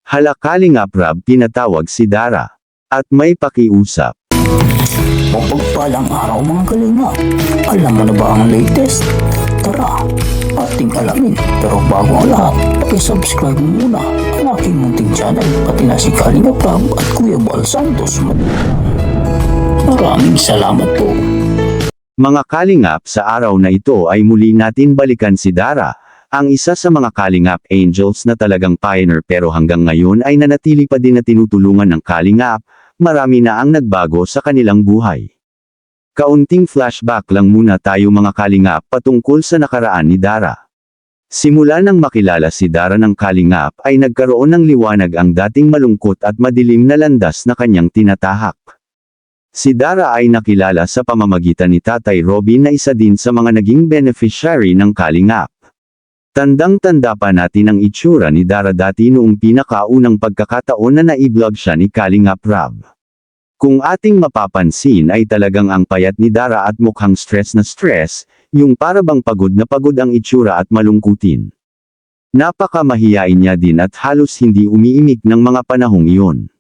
Hala Kalingap Rab, pinatawag si Dara. At may pakiusap. Mapagpalang araw mga kalinga. Alam mo na ba ang latest? Tara, ating alamin. Pero bago ang lahat, pakisubscribe mo muna ang aking munting channel, pati na si Kalinga Prab at Kuya Bal Santos. Maraming salamat po. Mga Kalingap, sa araw na ito ay muli natin balikan si Dara, ang isa sa mga Kalingap Angels na talagang pioneer pero hanggang ngayon ay nanatili pa din na tinutulungan ng Kalingap. Marami na ang nagbago sa kanilang buhay. Kaunting flashback lang muna tayo mga Kalingap patungkol sa nakaraan ni Dara. Simula nang makilala si Dara ng Kalingap ay nagkaroon ng liwanag ang dating malungkot at madilim na landas na kanyang tinatahak. Si Dara ay nakilala sa pamamagitan ni Tatay Robin na isa din sa mga naging beneficiary ng Kalingap. Tandang-tanda pa natin ang itsura ni Dara dati noong pinakaunang pagkakataon na naiblog siya ni Kalingap Rab. Kung ating mapapansin ay talagang ang payat ni Dara at mukhang stress na stress, yung para bang pagod na pagod ang itsura at malungkutin. Napakamahiyain niya din at halos hindi umiimik ng mga panahong iyon.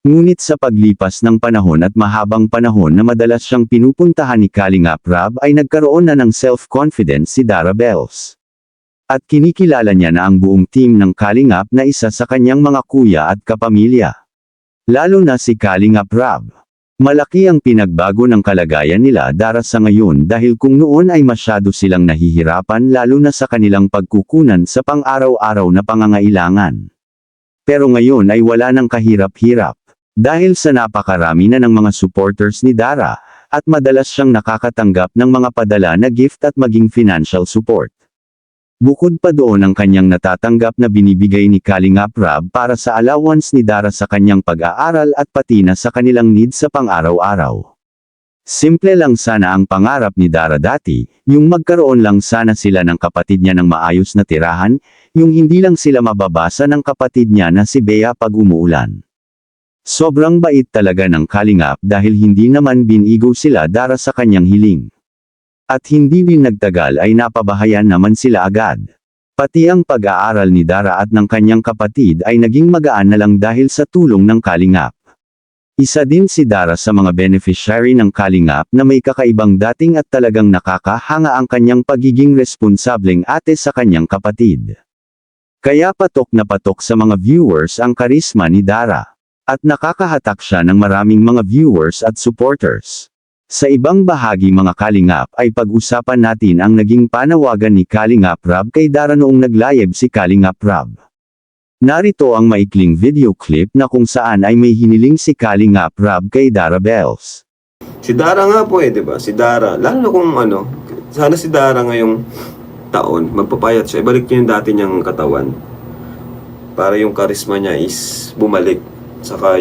Ngunit sa paglipas ng panahon at mahabang panahon na madalas siyang pinupuntahan ni Kalingap Rab ay nagkaroon na ng self-confidence si Dara Bells. At kinikilala niya na ang buong team ng Kalingap na isa sa kanyang mga kuya at kapamilya. Lalo na si Kalingap Rab. Malaki ang pinagbago ng kalagayan nila Dara sa ngayon dahil kung noon ay masyado silang nahihirapan lalo na sa kanilang pagkukunan sa pang-araw-araw na pangangailangan. Pero ngayon ay wala ng kahirap-hirap. Dahil sa napakarami na ng mga supporters ni Dara, at madalas siyang nakakatanggap ng mga padala na gift at maging financial support. Bukod pa doon ang kanyang natatanggap na binibigay ni Kalingap Rab para sa allowance ni Dara sa kanyang pag-aaral at pati na sa kanilang needs sa pang-araw-araw. Simple lang sana ang pangarap ni Dara dati, yung magkaroon lang sana sila ng kapatid niya ng maayos na tirahan, yung hindi lang sila mababasa ng kapatid niya na si Bea pag umuulan. Sobrang bait talaga ng Kalingap dahil hindi naman binigo sila Dara sa kanyang hiling. At hindi din nagtagal ay napabahayan naman sila agad. Pati ang pag-aaral ni Dara at ng kanyang kapatid ay naging magaan na lang dahil sa tulong ng Kalingap. Isa din si Dara sa mga beneficiary ng Kalingap na may kakaibang dating at talagang nakakahanga ang kanyang pagiging responsableng ate sa kanyang kapatid. Kaya patok na patok sa mga viewers ang karisma ni Dara. At nakakahatak siya ng maraming mga viewers at supporters. Sa ibang bahagi mga Kalingap ay pag-usapan natin ang naging panawagan ni Kalingap Rab kay Dara noong naglayeb si Kalingap Rab. Narito ang maikling video clip na kung saan ay may hiniling si Kalingap Rab kay Dara Bells. Si Dara nga po di ba? Si Dara, lalo na kung sana si Dara ngayong taon, magpapayat siya, ibalik niya yung dati niyang katawan. Para yung karisma niya is bumalik. Saka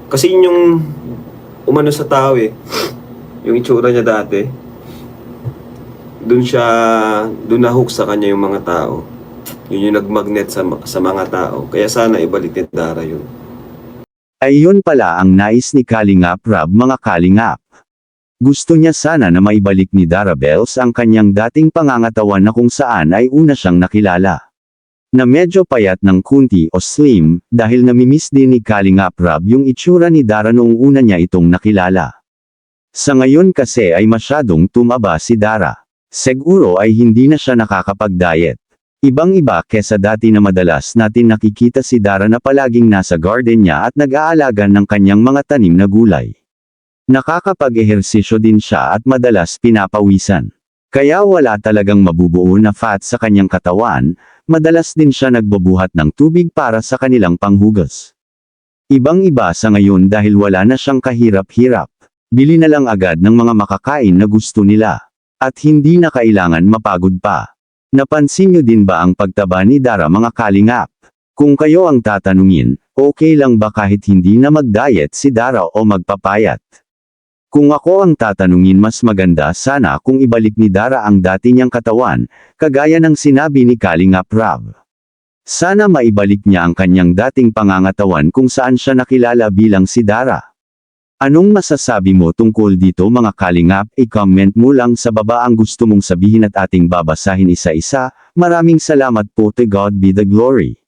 kasi yung umano sa tao yung itsura niya dati, doon na-hook sa kanya yung mga tao. Yun yung nagmagnet sa mga tao. Kaya sana ibalik ni Dara yun. Ayun pala ang nais ni Kalingap Rab mga Kalingap. Gusto niya sana na maibalik ni Dara Bells ang kanyang dating pangangatawan na kung saan ay una siyang nakilala. Na medyo payat ng kunti o slim, dahil namimiss din ni Kalingap Rab yung itsura ni Dara noong una niya itong nakilala. Sa ngayon kasi ay masyadong tumaba si Dara. Siguro ay hindi na siya nakakapag-diet. Ibang-iba kesa dati na madalas natin nakikita si Dara na palaging nasa garden niya at nag-aalaga ng kanyang mga tanim na gulay. Nakakapag-ehersisyo din siya at madalas pinapawisan. Kaya wala talagang mabubuo na fat sa kanyang katawan, madalas din siya nagbubuhat ng tubig para sa kanilang panghugas. Ibang-iba sa ngayon dahil wala na siyang kahirap-hirap. Bili na lang agad ng mga makakain na gusto nila. At hindi na kailangan mapagod pa. Napansin niyo din ba ang pagtaba ni Dara mga Kalingap? Kung kayo ang tatanungin, okay lang ba kahit hindi na mag-diet si Dara o magpapayat? Kung ako ang tatanungin mas maganda sana kung ibalik ni Dara ang dati niyang katawan, kagaya ng sinabi ni Kalingap Rab. Sana maibalik niya ang kanyang dating pangangatawan kung saan siya nakilala bilang si Dara. Anong masasabi mo tungkol dito mga Kalingap? I-comment mo lang sa baba ang gusto mong sabihin at ating babasahin isa-isa. Maraming salamat po, to God be the glory.